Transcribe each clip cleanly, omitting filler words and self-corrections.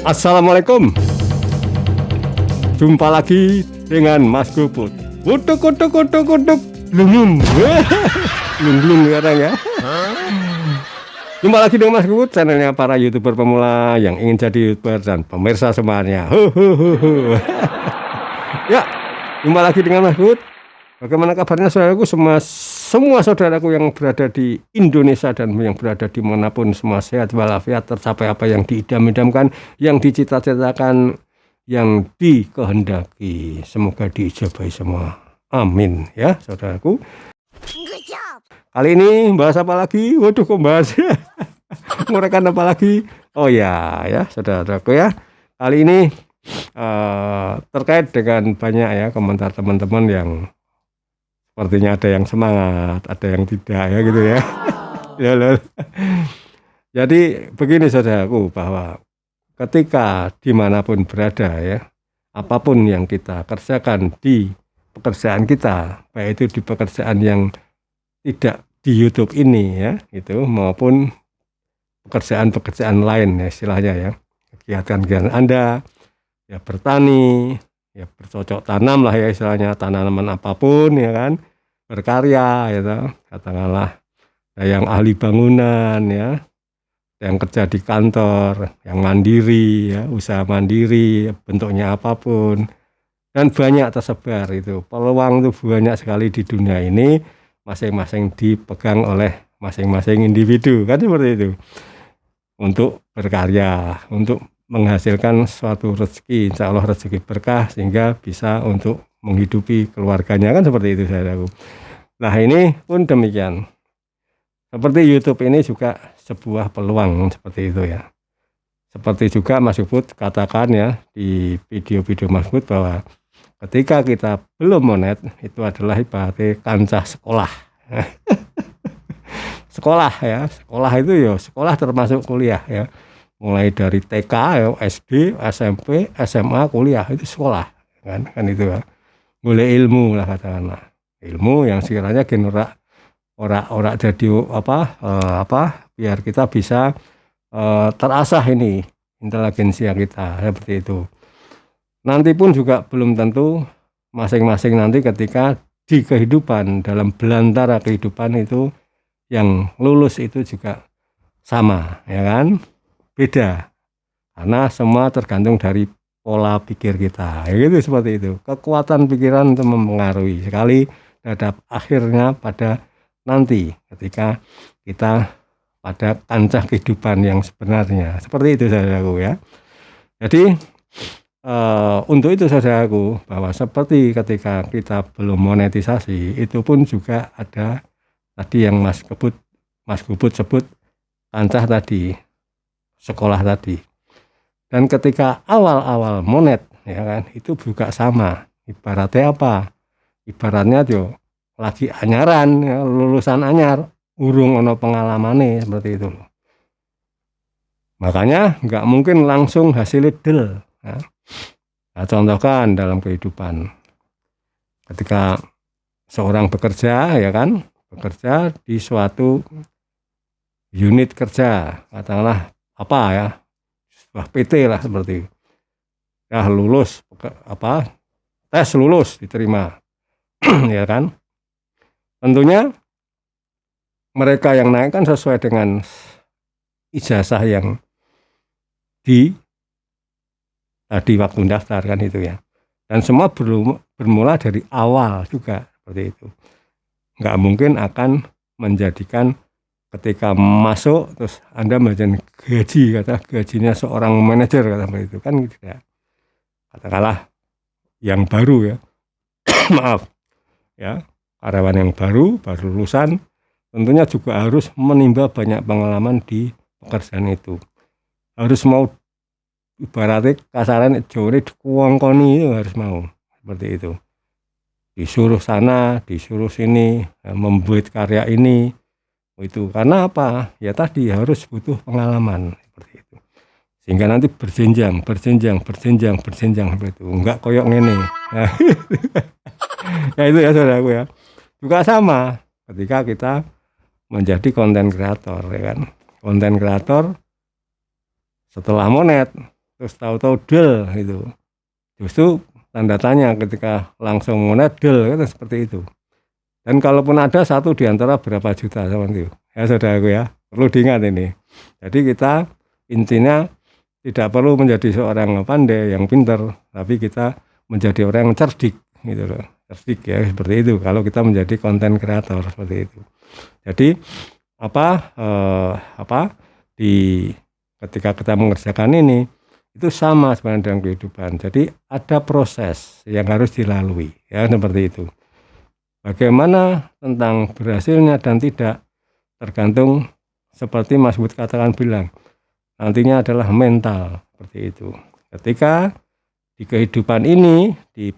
Assalamualaikum. Jumpa lagi dengan Mas Goput. Kutuk blung blung sekarang ya. Jumpa lagi dengan Mas Goput, channelnya para YouTuber pemula yang ingin jadi YouTuber dan pemirsa semuanya. Ya, jumpa lagi dengan Mas Goput. Bagaimana kabarnya saudaraku, semua saudaraku yang berada di Indonesia dan yang berada di manapun, semua sehat walafiat, tercapai apa yang diidam-idamkan, yang dicita-citakan, yang dikehendaki. Semoga diijabahi semua. Amin ya saudaraku. Kali ini bahas apa lagi? Waduh, kok bahas nguraikan apa lagi? Oh ya saudaraku ya. Kali ini terkait dengan banyak ya komentar teman-teman yang sepertinya ada yang semangat, ada yang tidak ya gitu ya. Ya loh. Jadi begini saudaraku, bahwa ketika dimanapun berada ya, apapun yang kita kerjakan di pekerjaan kita, baik itu di pekerjaan yang tidak di YouTube ini ya, itu maupun pekerjaan-pekerjaan lain ya istilahnya ya, kegiatan-kegiatan Anda ya, bertani ya, bercocok tanam lah ya istilahnya, tanaman apapun ya kan, berkarya ya, katakanlah yang ahli bangunan ya, yang kerja di kantor, yang mandiri ya, usaha mandiri bentuknya apapun, dan banyak tersebar itu. Peluang itu banyak sekali di dunia ini, masing-masing dipegang oleh masing-masing individu kan, seperti itu, untuk berkarya, untuk menghasilkan suatu rezeki, insya Allah rezeki berkah sehingga bisa untuk menghidupi keluarganya kan, seperti itu saudaraku. Nah ini pun demikian, seperti YouTube ini juga sebuah peluang seperti itu ya. Seperti juga Mas Goput katakan ya di video-video Mas Goput, bahwa ketika kita belum monet itu adalah ibaratnya kancah sekolah. Sekolah ya, sekolah itu ya, sekolah termasuk kuliah ya. Mulai dari TK, ya, SD, SMP, SMA, kuliah, itu sekolah kan itu ya. Boleh ilmu lah katakanlah. Ilmu yang sekiranya ora jadi biar kita bisa terasah ini inteligensia kita seperti itu. Nanti pun juga belum tentu masing-masing nanti ketika di kehidupan, dalam belantara kehidupan itu, yang lulus itu juga sama ya kan, beda, karena semua tergantung dari pola pikir kita ya, gitu, seperti itu. Kekuatan pikiran itu mempengaruhi sekali terhadap akhirnya pada nanti ketika kita pada kancah kehidupan yang sebenarnya, seperti itu saudaraku ya. Jadi untuk itu saudaraku, bahwa seperti ketika kita belum monetisasi, itu pun juga ada tadi yang Mas Goput sebut kancah tadi, sekolah tadi. Dan ketika awal-awal monet ya kan, itu juga sama. Ibaratnya apa? Ibaratnya tuh lagi anyaran ya, lulusan anyar, urung ono pengalamane, seperti itu. Makanya nggak mungkin langsung hasilnya del ya. Nah, contohkan dalam kehidupan, ketika seorang bekerja ya kan, bekerja di suatu unit kerja, katakanlah apa ya, sebuah PT lah seperti itu. Ya lulus tes lulus diterima ya kan. Tentunya mereka yang naik kan sesuai dengan ijazah yang tadi waktu daftar kan itu ya. Dan semua bermula dari awal juga seperti itu. Nggak mungkin akan menjadikan ketika masuk terus Anda menjadi gajinya seorang manajer kata itu kan gitu ya. Katakanlah yang baru ya. Maaf ya, karyawan yang baru lulusan tentunya juga harus menimba banyak pengalaman di pekerjaan itu. Harus mau, ibaratnya kasaran jore dikuangkoni, itu harus mau seperti itu. Disuruh sana, disuruh sini, membuat karya ini itu, karena apa? Ya tadi harus butuh pengalaman seperti itu. Sehingga nanti berjenjang seperti itu. Enggak koyok ngene. Nah, ya itu ya saudaraku ya. Juga sama ketika kita menjadi konten kreator ya kan. konten kreator setelah monet, terus tahu-tahu del gitu. Justru tanda tanya ketika langsung monet del kan seperti itu. Dan kalaupun ada satu di antara berapa juta seperti itu. Ya saudaraku ya, perlu diingat ini. Jadi kita intinya tidak perlu menjadi seorang pandai yang pintar, tapi kita menjadi orang yang cerdik gitu loh. Cerdik ya seperti itu kalau kita menjadi konten kreator seperti itu. Jadi ketika kita mengerjakan ini itu sama sebenarnya dalam kehidupan. Jadi ada proses yang harus dilalui ya seperti itu. Bagaimana tentang berhasilnya dan tidak tergantung seperti Mas Bud katakan bilang. Nantinya adalah mental seperti itu. Ketika di kehidupan ini, di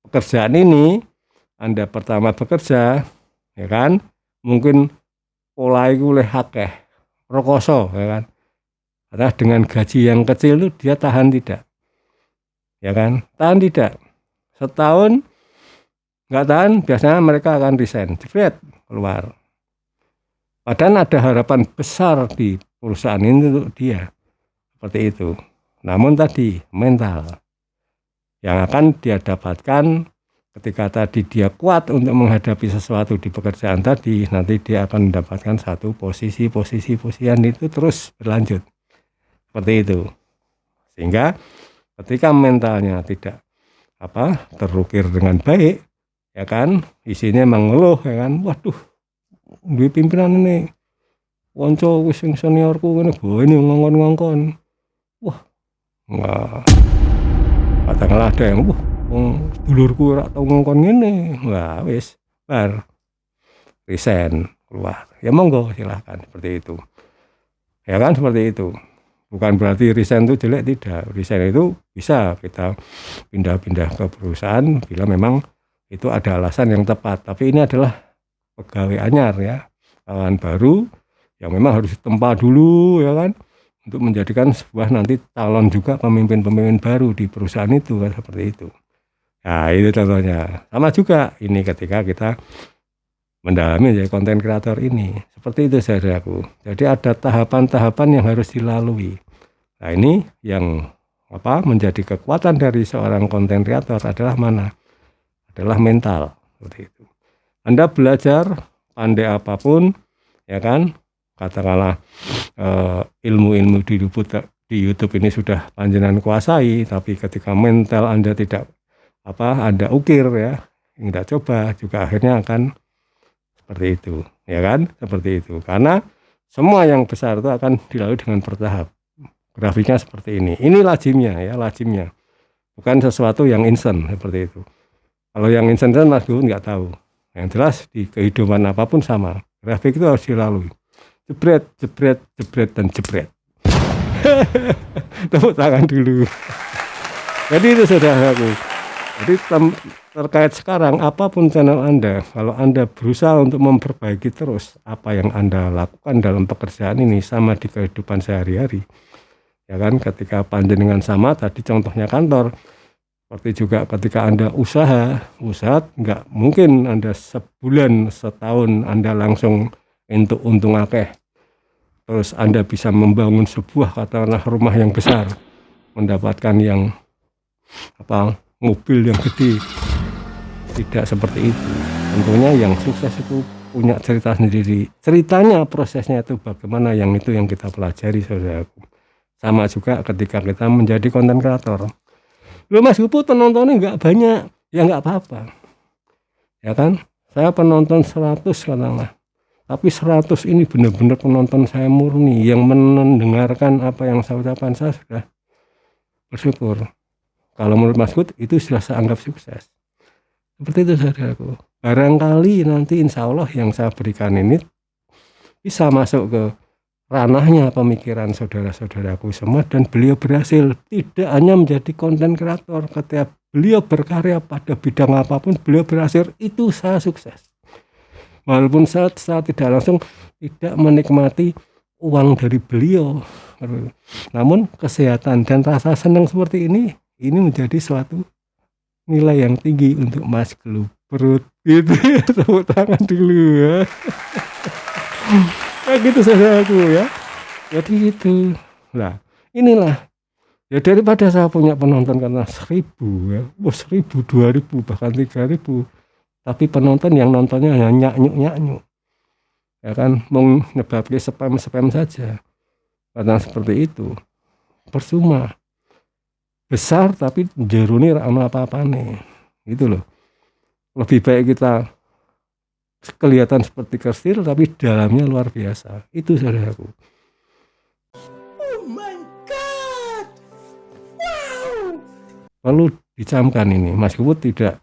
pekerjaan ini, Anda pertama bekerja, ya kan? Mungkin pola itu oleh akeh, rokoso, ya kan? Karena dengan gaji yang kecil itu dia tahan tidak, ya kan? Tahan tidak. Setahun nggak tahan, biasanya mereka akan resign, jebret keluar. Padahal ada harapan besar di perusahaan ini untuk dia seperti itu. Namun tadi mental yang akan dia dapatkan ketika tadi dia kuat untuk menghadapi sesuatu di pekerjaan tadi, nanti dia akan mendapatkan satu posisi yang itu terus berlanjut seperti itu. Sehingga ketika mentalnya tidak terukir dengan baik, ya kan, isinya mengeluh, ya kan, waduh, duwe pimpinan ini konco wis sing seniorku ngene ini ngongkon-ngongkon. Wah. Katakanlah ada yang wong dulurku ora tau ngongkon ngene. Wah, wis bar resign keluar. Ya monggo silahkan seperti itu. Ya kan seperti itu. Bukan berarti resign itu jelek, tidak. Resign itu bisa kita pindah-pindah ke perusahaan bila memang itu ada alasan yang tepat. Tapi ini adalah pegawai anyar ya, kawan baru yang memang harus ditempa dulu ya kan, untuk menjadikan sebuah nanti calon juga pemimpin-pemimpin baru di perusahaan itu kan, seperti itu. Nah itu contohnya. Sama juga ini ketika kita mendalami jadi konten kreator ini, seperti itu saudaraku. Jadi ada tahapan-tahapan yang harus dilalui. Nah ini yang menjadi kekuatan dari seorang konten kreator adalah mana? Adalah mental, seperti itu. Anda belajar pandai apapun, ya kan, katakanlah ilmu-ilmu di YouTube ini sudah panjenengan kuasai, tapi ketika mental Anda tidak Anda ukir ya, tidak coba, juga akhirnya akan seperti itu, ya kan, seperti itu. Karena semua yang besar itu akan dilalui dengan bertahap. Grafiknya seperti ini. Ini lazimnya ya, lazimnya. Bukan sesuatu yang instan seperti itu. Kalau yang instan Mas Gun nggak tahu. Yang jelas di kehidupan apapun sama. Grafik itu harus dilalui. Jebret, jebret, jebret, dan jebret. Tepuk tangan dulu. Jadi itu saudaraku. Jadi terkait sekarang apapun channel Anda, kalau Anda berusaha untuk memperbaiki terus apa yang Anda lakukan dalam pekerjaan ini sama di kehidupan sehari-hari. Ya kan, ketika panjenengan sama tadi contohnya kantor. Seperti juga ketika Anda usaha nggak mungkin Anda sebulan, setahun Anda langsung untuk untung akeh. Terus Anda bisa membangun sebuah katakanlah rumah yang besar, mendapatkan yang mobil yang gede. Tidak seperti itu. Tentunya yang sukses itu punya cerita sendiri. Ceritanya, prosesnya itu bagaimana, yang itu yang kita pelajari saudaraku. Sama juga ketika kita menjadi konten kreator. Loh Mas Guput penontonnya nggak banyak, ya nggak apa-apa, ya kan? Saya penonton 100 katakanlah, tapi 100 ini benar-benar penonton saya murni, yang mendengarkan apa yang saya ucapkan, saya sudah bersyukur. Kalau menurut Mas Guput itu sudah saya anggap sukses. Seperti itu saudaraku. Barangkali nanti insya Allah yang saya berikan ini bisa masuk ke ranahnya pemikiran saudara-saudaraku semua, dan beliau berhasil tidak hanya menjadi konten kreator. Ketika beliau berkarya pada bidang apapun beliau berhasil, itu saya sukses. Walaupun saya tidak langsung tidak menikmati uang dari beliau, namun kesehatan dan rasa senang seperti ini menjadi suatu nilai yang tinggi untuk Mas Glup perut gitu. Tepuk tangan dulu ya. Nah gitu saudaraku ya. Jadi itu. Nah, inilah ya daripada saya punya penonton karena 1.000 ya, 1.000, 2.000 bahkan 3.000, tapi penonton yang nontonnya hanya nyaknyuk ya kan, mau nyebabkan spam saja, karena seperti itu percuma, besar tapi jeruni ra ono apa-apane gitu loh. Lebih baik kita kelihatan seperti kecil tapi dalamnya luar biasa. Itu saudaraku. Oh my god. Wow. Perlu dicamkan ini, Mas Kubut tidak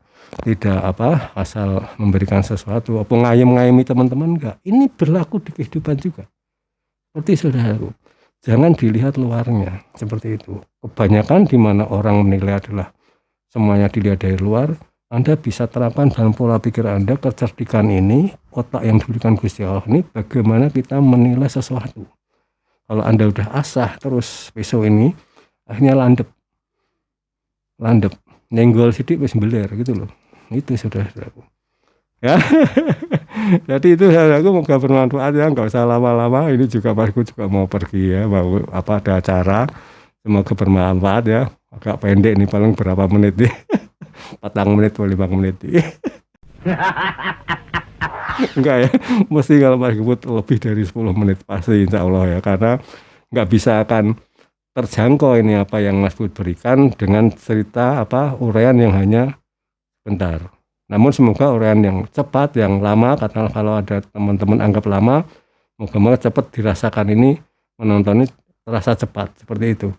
asal memberikan sesuatu apa ngayem-ngayemi teman-teman, enggak. Ini berlaku di kehidupan juga. Seperti saudaraku, jangan dilihat luarnya seperti itu. Kebanyakan di mana orang menilai adalah semuanya dilihat dari luar. Anda bisa terapkan dalam pola pikir Anda, kecerdikan ini, otak yang diberikan Gusti Allah ini, bagaimana kita menilai sesuatu. Kalau Anda udah asah terus besok ini, akhirnya landep, nenggol sidik wis beler gitu loh. Itu saudaraku. Ya. Jadi itu saudaraku, moga bermanfaat ya, nggak usah lama-lama. Ini juga Mas Kubut juga mau pergi ya, mau ada acara. Semoga bermanfaat ya. Agak pendek nih, paling berapa menit nih. 4 menit atau 5 menit. Enggak ya, mesti kalau Mas Kubut lebih dari 10 menit pasti insya Allah ya, karena nggak bisa akan terjangkau ini apa yang Mas Kubut berikan dengan cerita uraian yang hanya bentar. Namun semoga uraian yang cepat, yang lama, karena kalau ada teman-teman anggap lama, moga-moga cepat dirasakan ini, menonton ini terasa cepat seperti itu.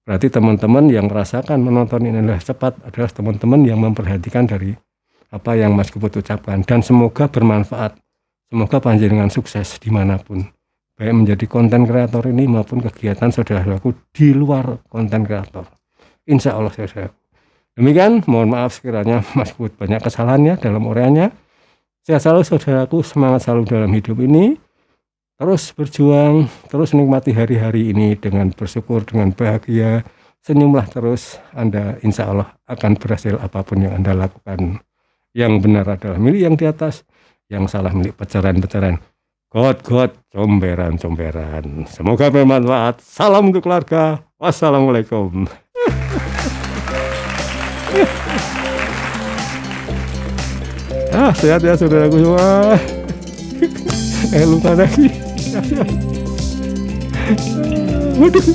Berarti teman-teman yang merasakan menonton ini adalah cepat adalah teman-teman yang memperhatikan dari apa yang Mas Kubut ucapkan, dan semoga bermanfaat. Semoga panjenengan sukses dimanapun, baik menjadi konten kreator ini maupun kegiatan saudaraku di luar konten kreator. Insya Allah saudaraku. Demikian, mohon maaf sekiranya Mas Kubut banyak kesalahannya dalam uraiannya. Sehat selalu saudaraku, semangat selalu dalam hidup ini. Terus berjuang, terus nikmati hari-hari ini dengan bersyukur, dengan bahagia. Senyumlah terus, Anda insya Allah akan berhasil apapun yang Anda lakukan. Yang benar adalah milik yang di atas, yang salah milik pecaran-pecaran. God, comberan. Semoga bermanfaat. Salam untuk keluarga. Wassalamualaikum. Sehat ya saudaraku semua. Lupa lagi. Waduh.